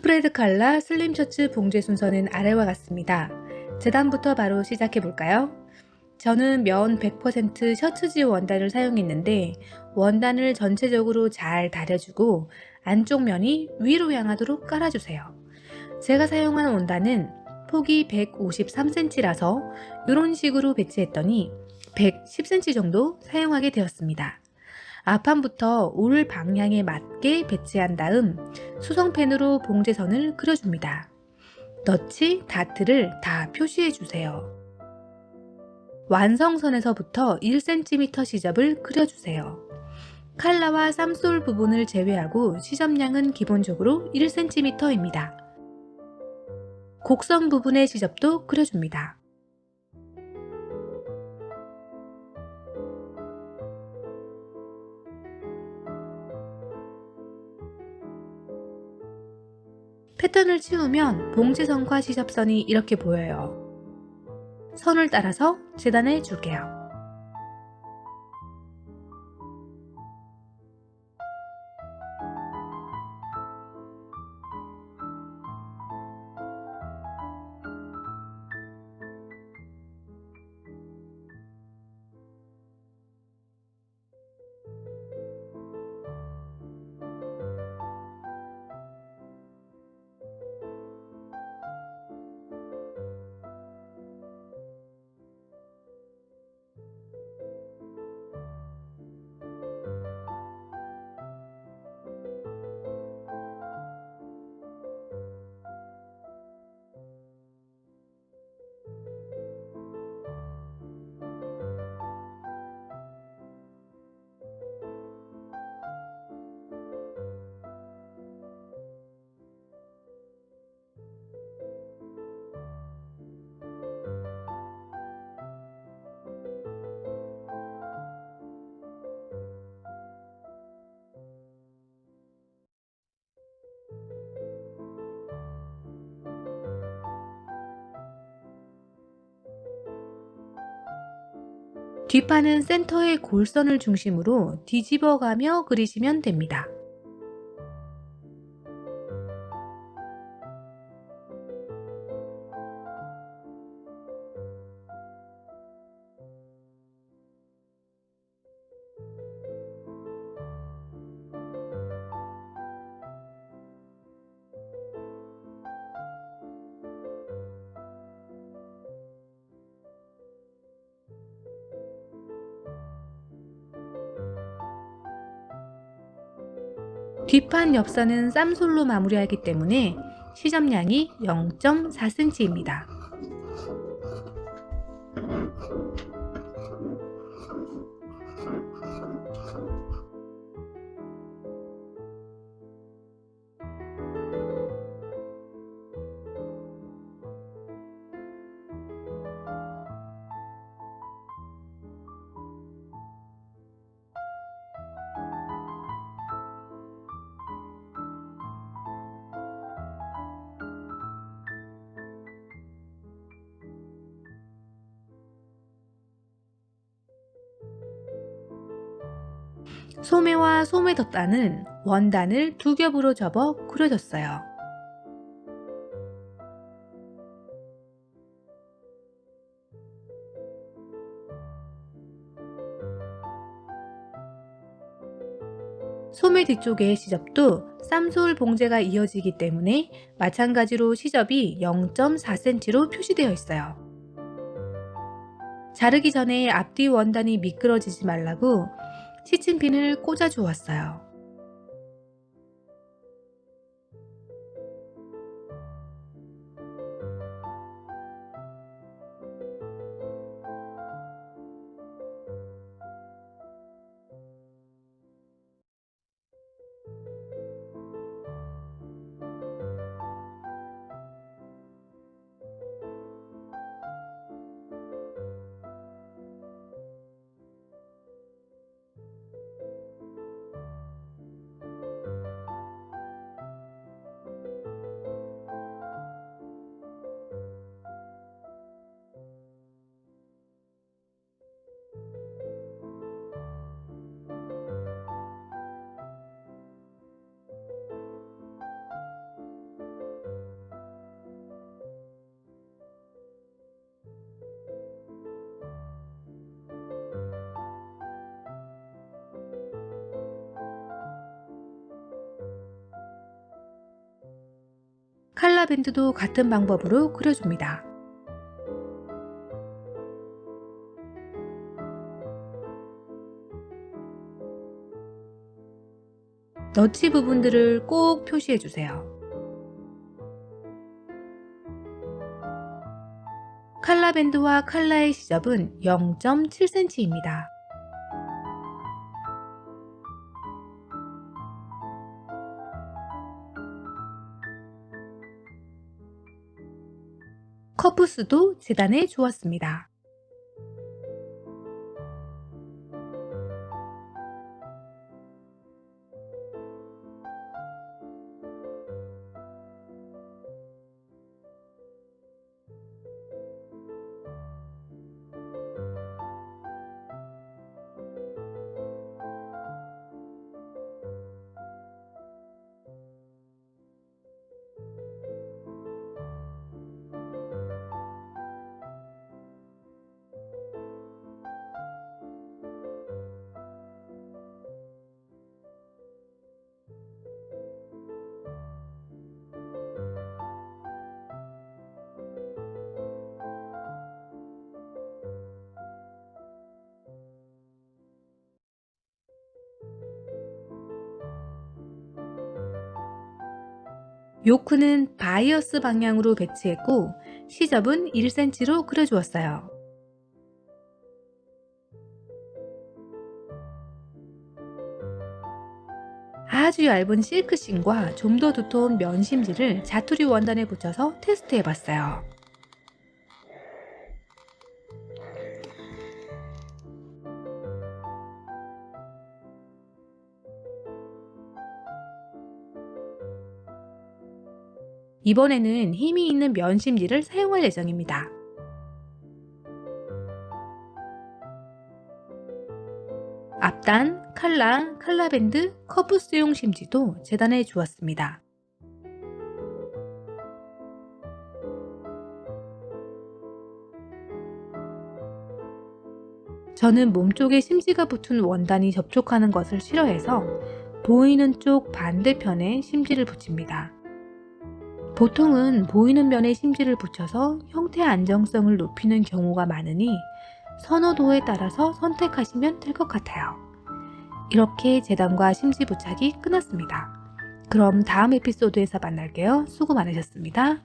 스프레드 칼라 슬림 셔츠 봉제 순서는 아래와 같습니다. 재단부터 바로 시작해 볼까요? 저는 면 100% 셔츠지 원단을 사용했는데 원단을 전체적으로 잘 다려주고 안쪽 면이 위로 향하도록 깔아주세요. 제가 사용한 원단은 폭이 153cm라서 이런 식으로 배치했더니 110cm 정도 사용하게 되었습니다. 앞판부터 올 방향에 맞게 배치한 다음 수성펜으로 봉제선을 그려줍니다. 너치, 다트를 다 표시해 주세요. 완성선에서부터 1cm 시접을 그려주세요. 칼라와 쌈솔 부분을 제외하고 시접량은 기본적으로 1cm입니다. 곡선 부분의 시접도 그려줍니다. 패턴을 치우면 봉제선과 시접선이 이렇게 보여요. 선을 따라서 재단해 줄게요. 뒷판은 센터의 골선을 중심으로 뒤집어가며 그리시면 됩니다. 뒷판 옆선은 쌈솔로 마무리하기 때문에 시접량이 0.4cm입니다. 소매와 소매 덧단은 원단을 두 겹으로 접어 그려줬어요. 소매 뒤쪽의 시접도 쌈솔 봉제가 이어지기 때문에 마찬가지로 시접이 0.4cm로 표시되어 있어요. 자르기 전에 앞뒤 원단이 미끄러지지 말라고 시침핀을 꽂아 주었어요. 칼라밴드도 같은 방법으로 그려줍니다. 너치 부분들을 꼭 표시해주세요. 칼라밴드와 칼라의 시접은 0.7cm입니다. 커프수도 재단에 주었습니다. 요크는 바이어스 방향으로 배치했고 시접은 1cm로 그려주었어요. 아주 얇은 실크심과 좀 더 두터운 면 심지를 자투리 원단에 붙여서 테스트해봤어요. 이번에는 힘이 있는 면 심지를 사용할 예정입니다. 앞단, 칼라, 칼라밴드, 커프스용 심지도 재단해 주었습니다. 저는 몸쪽에 심지가 붙은 원단이 접촉하는 것을 싫어해서 보이는 쪽 반대편에 심지를 붙입니다. 보통은 보이는 면에 심지를 붙여서 형태 안정성을 높이는 경우가 많으니 선호도에 따라서 선택하시면 될 것 같아요. 이렇게 재단과 심지 부착이 끝났습니다. 그럼 다음 에피소드에서 만날게요. 수고 많으셨습니다.